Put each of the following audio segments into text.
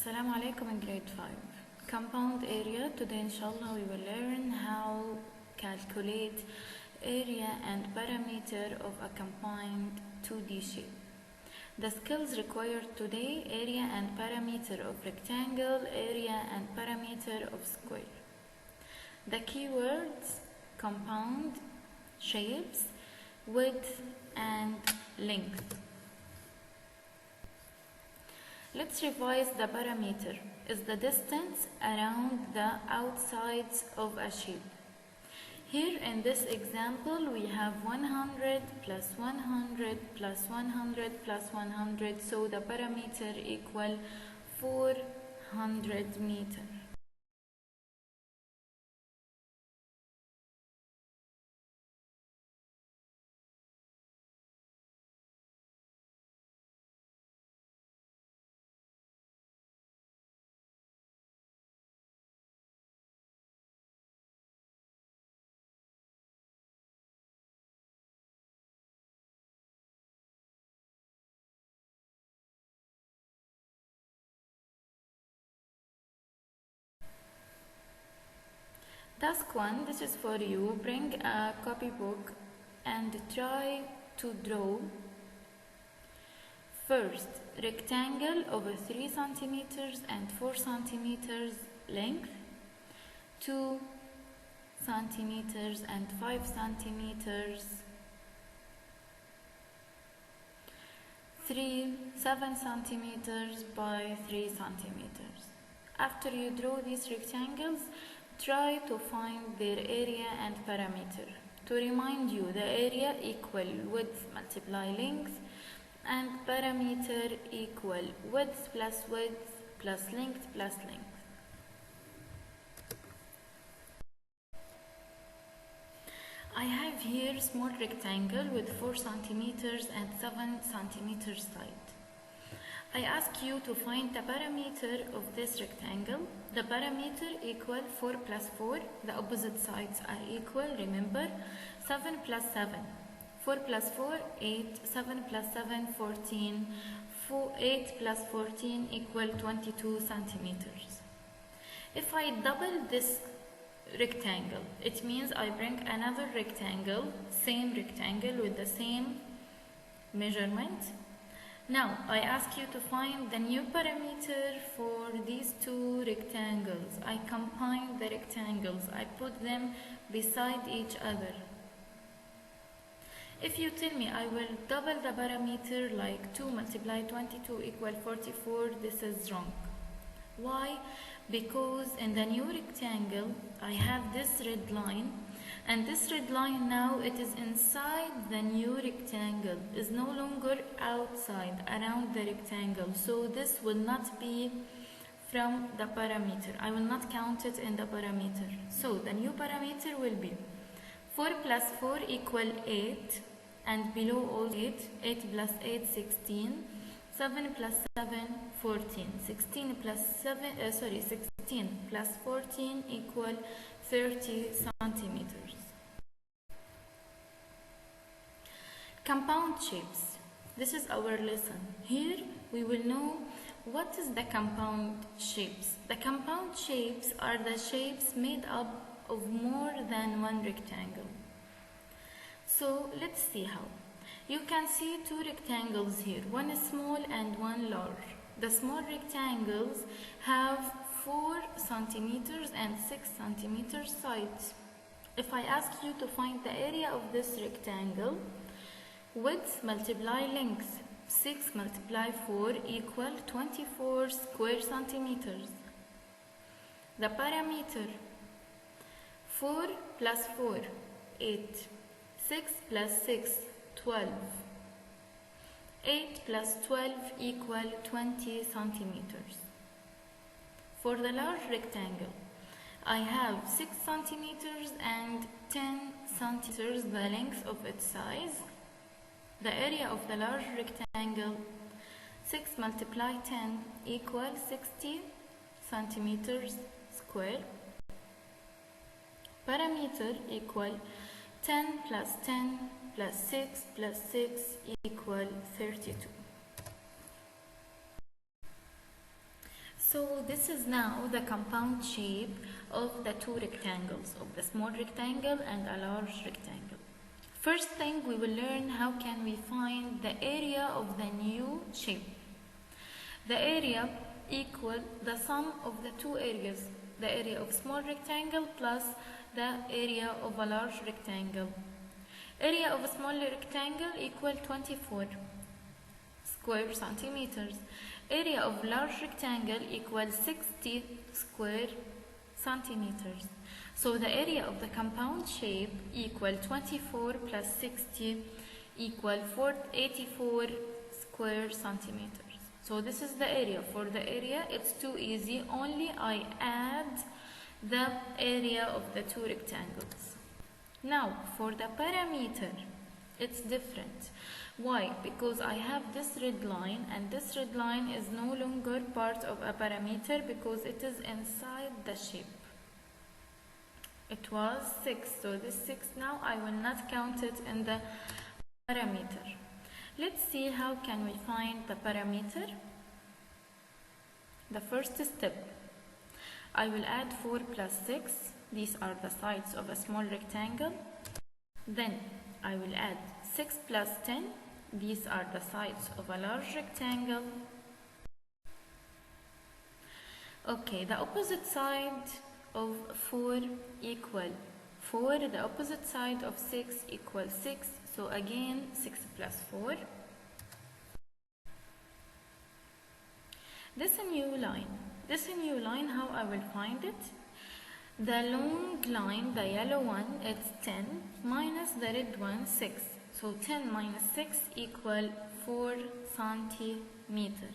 Assalamu alaikum in grade 5. Compound area. Today inshallah we will learn how calculate area and parameter of a combined 2D shape. The skills required today: area and parameter of rectangle, area and parameter of square. The keywords: compound, shapes, width and length. Let's revise. The parameter is the distance around the outsides of a shape. Here in this example we have 100 plus 100 plus 100 plus 100, so the parameter equal 400 meter. Task 1, this is for you. Bring a copybook and try to draw first rectangle over 3 centimeters and 4 centimeters length, 2 centimeters and 5 centimeters, 7 centimeters by 3 centimeters. After you draw these rectangles, try to find their area and parameter. To remind you, the area equal width multiply length, and parameter equal width plus length plus length. I have here small rectangle with 4 centimeters and 7 centimeters side. I ask you to find the parameter of this rectangle. The parameter equal 4 plus 4. The opposite sides are equal, remember. 7 plus 7. 4 plus 4, 8. 7 plus 7, 14. 8 plus 14 equal 22 centimeters. If I double this rectangle, it means I bring another rectangle, same rectangle with the same measurement. Now, I ask you to find the new parameter for these two rectangles. I combine the rectangles. I put them beside each other. If you tell me I will double the parameter, like 2 multiply 22 equal 44, this is wrong. Why? Because in the new rectangle, I have this red line, and this red line now it is inside the new rectangle, is no longer outside around the rectangle, so this will not be from the parameter. I will not count it in the parameter. So the new parameter will be 4 plus 4 equal 8, and below all 8, 8 plus 8, 16, 7 plus 7, 14, 16 plus 16 plus 14 equal 30 centimeters. Compound shapes. This is our lesson. Here we will know what is the compound shapes. The compound shapes are the shapes made up of more than one rectangle. So let's see how. You can see two rectangles here, one small and one large. The small rectangles have 4 centimeters and 6 centimeters sides. If I ask you to find the area of this rectangle, width multiply length, 6 multiply 4 equal 24 square centimeters. The parameter, 4 plus 4, 8, 6 plus 6, 12. 8 plus 12 equal 20 centimeters. For the large rectangle, I have 6 centimeters and 10 centimeters the length of its size. The area of the large rectangle, 6 multiply 10 equal 60 centimeters square. Parameter equal 10 plus 10 plus 6 plus 6 equal 32. So this is now the compound shape of the two rectangles, of the small rectangle and a large rectangle. First thing, we will learn how can we find the area of the new shape. The area equal the sum of the two areas, the area of small rectangle plus the area of a large rectangle. Area of a small rectangle equal 24 square centimeters. Area of large rectangle equals 60 square centimeters. So the area of the compound shape equal 24 plus 60 equal 84 square centimeters. So this is the area. For the area, it's too easy. Only I add the area of the two rectangles. Now, for the perimeter, it's different. Why? Because I have this red line, and this red line is no longer part of a perimeter because it is inside the shape. It was 6, so this 6 now I will not count it in the perimeter. Let's see how can we find the perimeter. The first step, I will add 4 plus 6. These are the sides of a small rectangle. Then I will add 6 plus 10. These are the sides of a large rectangle. Okay, the opposite side of 4 equal 4. The opposite side of 6 equals 6. So again, 6 plus 4. This new line, how I will find it? The long line, the yellow one, it's 10 minus the red one, 6. So 10 minus 6 equal 4 centimeter.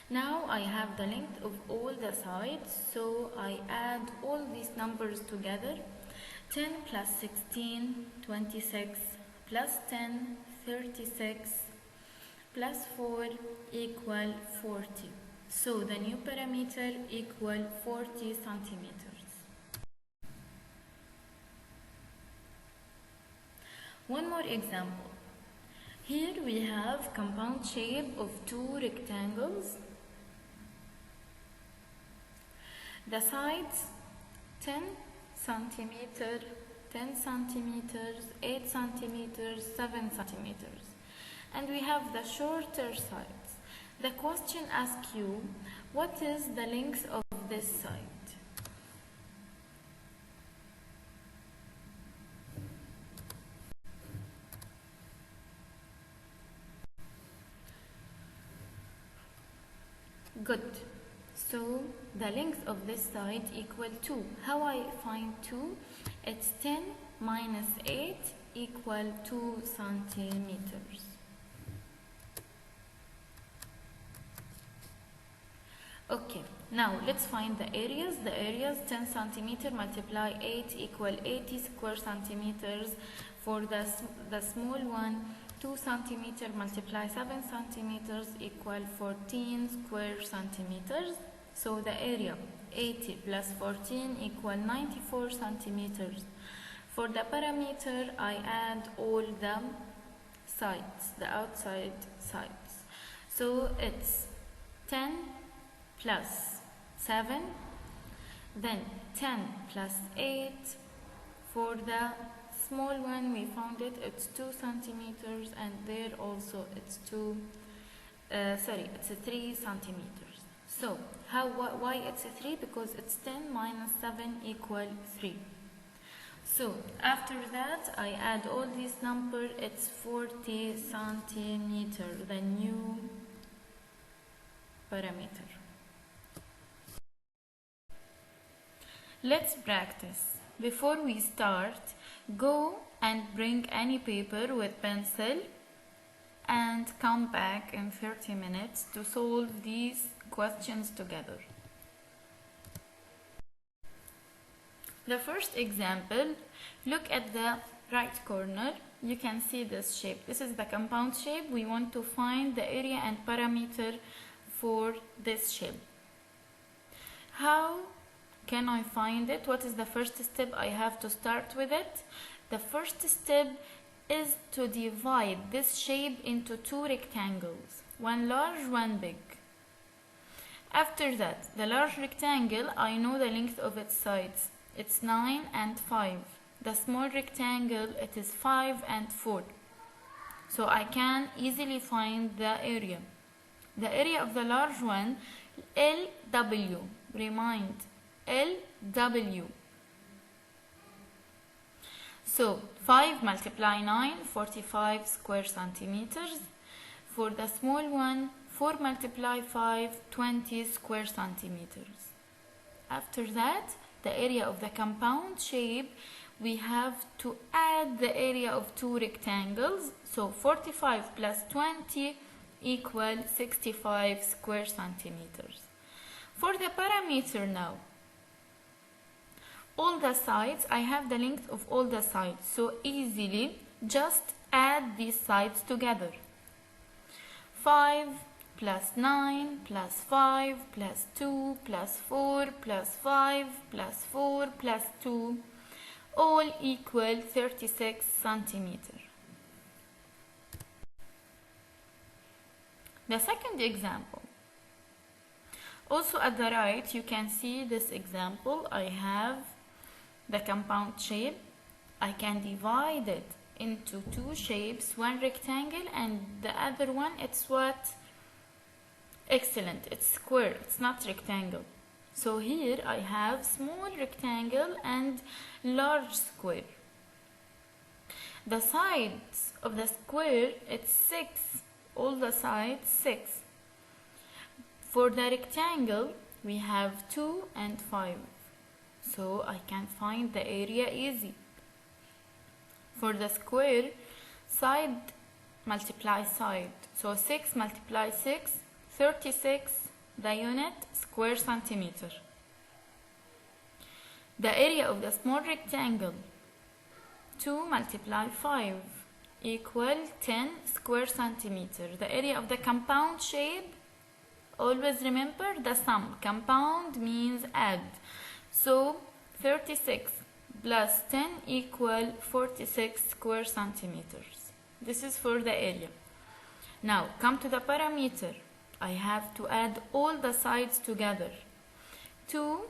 Now I have the length of all the sides, so I add all these numbers together. 10 plus 16, 26, plus 10, 36, plus 4 equal 40. So the new perimeter equal 40 centimeters. One more example. Here we have compound shape of two rectangles. The sides 10 centimeter, 10 centimeters, 8 centimeters, 7 centimeters. And we have the shorter sides. The question asks you, what is the length of this side? Good. So the length of this side equal 2. How I find 2? It's 10 minus 8 equal 2 centimeters. Okay, now let's find the areas. The areas 10 centimeter multiply 8 equal 80 square centimeters. For the small one, 2 centimeter multiply 7 centimeters equal 14 square centimeters. So the area 80 plus 14 equal 94 centimeters. For the perimeter, I add all the sides, the outside sides. So it's 10 plus 7, then 10 plus 8. For the small one, we found it's 2 centimeters, and there also it's 3 centimeters. So why it's 3? Because it's 10 minus 7 equal 3. So after that, I add all these numbers. It's 40 centimeters, the new perimeter. Let's practice. Before we start, go and bring any paper with pencil and come back in 30 minutes to solve these questions together. The first example, look at the right corner. You can see this shape. This is the compound shape. We want to find the area and perimeter for this shape. How can I find it? What is the first step I have to start with it? The first step is to divide this shape into two rectangles, one large, one big. After that, the large rectangle, I know the length of its sides. It's 9 and 5. The small rectangle, it is 5 and 4. So I can easily find the area. The area of the large one, LW. Remind, LW. So 5 multiply 9, 45 square centimeters. For the small one, 4 multiply 5, 20 square centimeters. After that, the area of the compound shape, we have to add the area of two rectangles. So 45 plus 20 equal 65 square centimeters. For the perimeter now, all the sides, I have the length of all the sides. So easily just add these sides together. 5 plus 9 plus 5 plus 2 plus 4 plus 5 plus 4 plus 2 all equal 36 centimeters. The second example. Also at the right you can see this example. I have the compound shape. I can divide it into two shapes, one rectangle and the other one, it's what? Excellent, it's square, it's not rectangle. So here I have small rectangle and large square. The sides of the square, it's 6, all the sides 6. For the rectangle, we have 2 and 5. So I can find the area easy. For the square, side multiply side. So 6 multiply 6, 36, the unit, square centimeter. The area of the small rectangle, 2 multiply 5 equal 10 square centimeter. The area of the compound shape, always remember the sum. Compound means add. So 36 plus 10 equal 46 square centimeters. This is for the area. Now come to the perimeter. I have to add all the sides together. 2,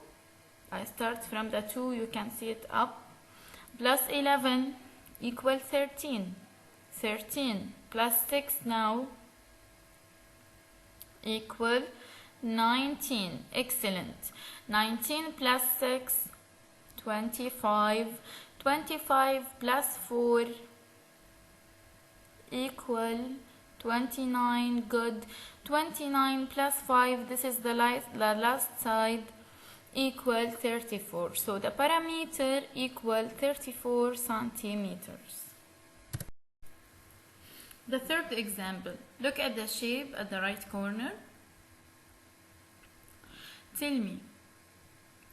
I start from the 2, you can see it up, plus 11 equal 13. 13 plus 6 now equal 19. Excellent. 19 plus 6, 25. 25 plus 4 equal 29. Good. 29 plus 5, this is the last side, equal 34. So the perimeter equal 34 centimeters. The third example. Look at the shape at the right corner. Tell me,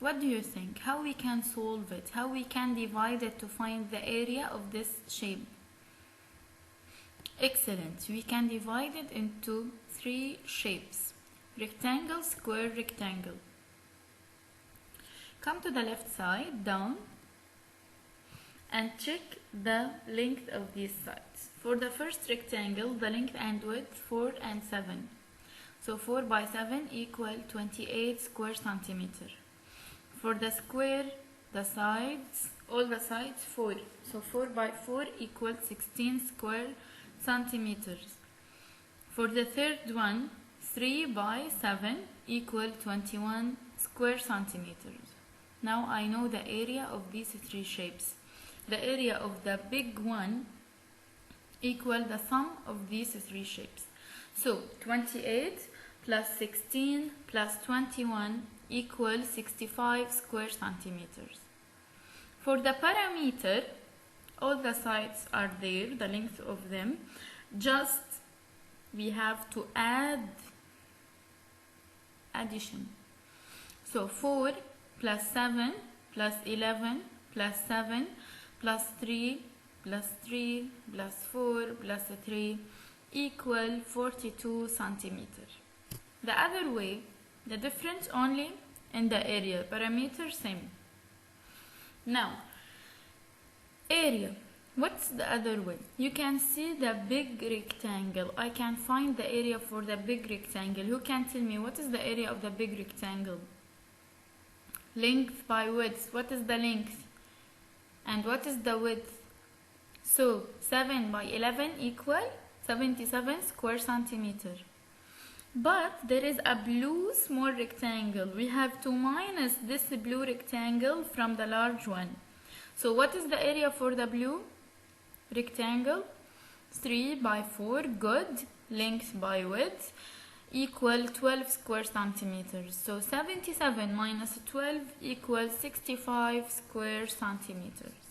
what do you think? How we can solve it? How we can divide it to find the area of this shape? Excellent. We can divide it into 3 shapes. Rectangle, square, rectangle. Come to the left side, down, and check the length of these sides. For the first rectangle, the length and width 4 and 7. So 4 by 7 equal 28 square centimeter. For the square, the sides, all the sides 4. So 4 by 4 equal 16 square centimeters. For the third one, 3 by 7 equal 21 square centimeters. Now I know the area of these 3 shapes. The area of the big one equal the sum of these 3 shapes. So 28 plus 16 plus 21 equal 65 square centimeters. For the perimeter, all the sides are there, the length of them. Just we have to add addition. So 4 plus 7 plus 11 plus 7 plus 3 plus 3 plus 4 plus 3 equal 42 centimeters. The other way, the difference only in the area, perimeter same. Now, area What's the other way? You can see the big rectangle. I can find the area for the big rectangle. Who can tell me what is the area of the big rectangle? Length by width. What is the length? And what is the width? So 7 by 11 equal 77 square centimeter. But there is a blue small rectangle. We have to minus this blue rectangle from the large one. So what is the area for the blue rectangle? 3 by 4, good. Length by width equal 12 square centimeters. So 77 minus 12 equals 65 square centimeters.